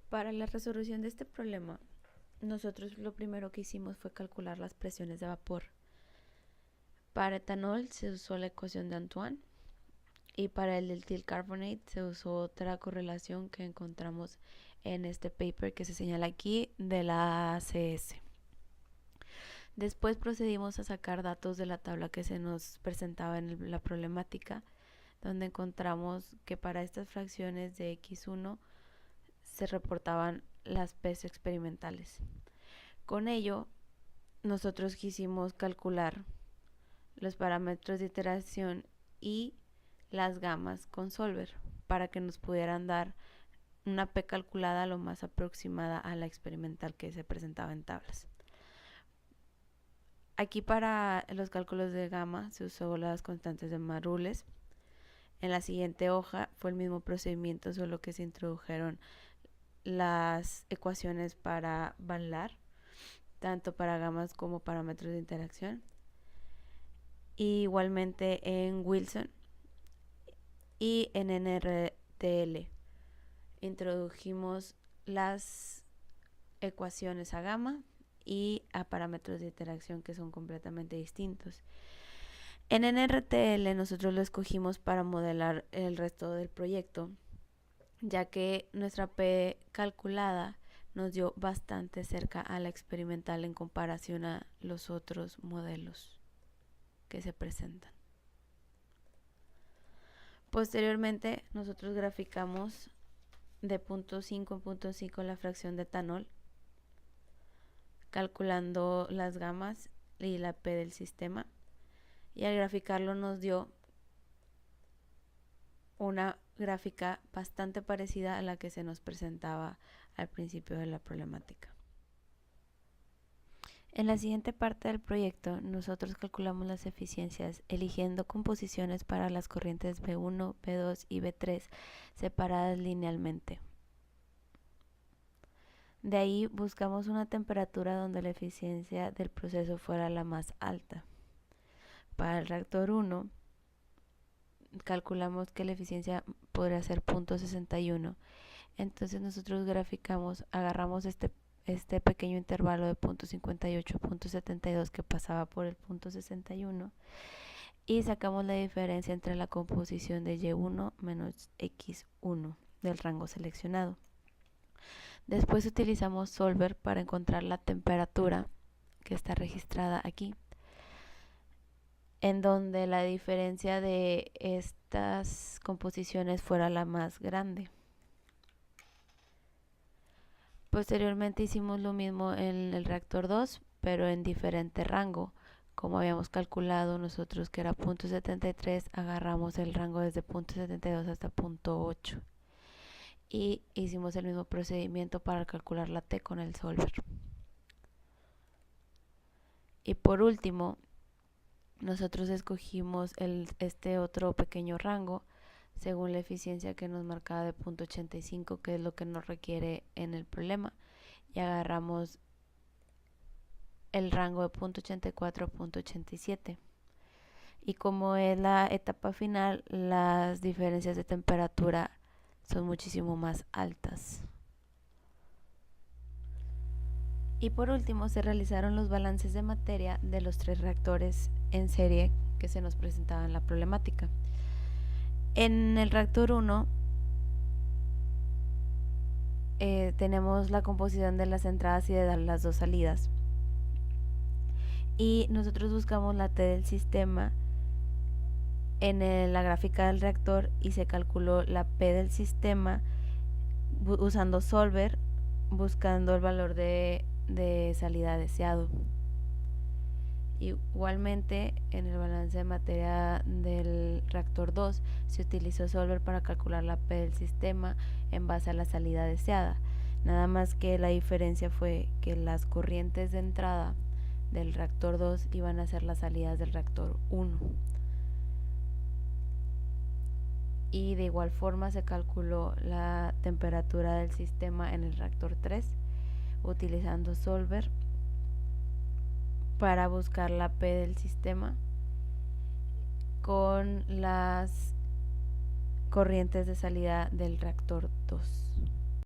Para la resolución de este problema, nosotros lo primero que hicimos fue calcular las presiones de vapor. Para etanol se usó la ecuación de Antoine y para el etil carbonate se usó otra correlación que encontramos en este paper que se señala aquí de la ACS. Después procedimos a sacar datos de la tabla que se nos presentaba en la problemática, donde encontramos que para estas fracciones de X1 se reportaban las P's experimentales. Con ello, nosotros quisimos calcular los parámetros de iteración y las gamas con Solver para que nos pudieran dar una P calculada lo más aproximada a la experimental que se presentaba en tablas. Aquí para los cálculos de gamma se usó las constantes de Marules. En la siguiente hoja fue el mismo procedimiento, solo que se introdujeron las ecuaciones para Van Laar, tanto para gamas como parámetros de interacción. Y igualmente en Wilson y en NRTL introdujimos las ecuaciones a gamma y a parámetros de interacción que son completamente distintos. En NRTL nosotros lo escogimos para modelar el resto del proyecto, ya que nuestra P calculada nos dio bastante cerca a la experimental en comparación a los otros modelos que se presentan. Posteriormente nosotros graficamos de 0.5 en 0.5 la fracción de etanol, calculando las gamas y la P del sistema, y al graficarlo nos dio una gráfica bastante parecida a la que se nos presentaba al principio de la problemática. En la siguiente parte del proyecto, nosotros calculamos las eficiencias eligiendo composiciones para las corrientes B1, B2 y B3 separadas linealmente. De ahí buscamos una temperatura donde la eficiencia del proceso fuera la más alta. Para el reactor 1, calculamos que la eficiencia podría ser 0.61. Entonces nosotros agarramos este pequeño intervalo de 0.58 a 0.72 que pasaba por el 0.61 y sacamos la diferencia entre la composición de Y1 menos X1 del rango seleccionado. Después utilizamos Solver para encontrar la temperatura que está registrada aquí, en donde la diferencia de estas composiciones fuera la más grande. Posteriormente hicimos lo mismo en el reactor 2, pero en diferente rango. Como habíamos calculado nosotros que era 0.73, agarramos el rango desde 0.72 hasta 0.8 y hicimos el mismo procedimiento para calcular la T con el Solver. Y por último, nosotros escogimos este otro pequeño rango según la eficiencia que nos marcaba de 0.85, que es lo que nos requiere en el problema, y agarramos el rango de 0.84 a 0.87. Y como es la etapa final, las diferencias de temperatura son muchísimo más altas. Y por último se realizaron los balances de materia de los 3 reactores en serie que se nos presentaban en la problemática. En el reactor 1 tenemos la composición de las entradas y de las 2 salidas. Y nosotros buscamos la T del sistema en la gráfica del reactor y se calculó la P del sistema usando Solver, buscando el valor de salida deseado. Igualmente en el balance de materia del reactor 2 se utilizó Solver para calcular la P del sistema en base a la salida deseada, nada más que la diferencia fue que las corrientes de entrada del reactor 2 iban a ser las salidas del reactor 1, y de igual forma se calculó la temperatura del sistema en el reactor 3 utilizando Solver para buscar la P del sistema con las corrientes de salida del reactor 2.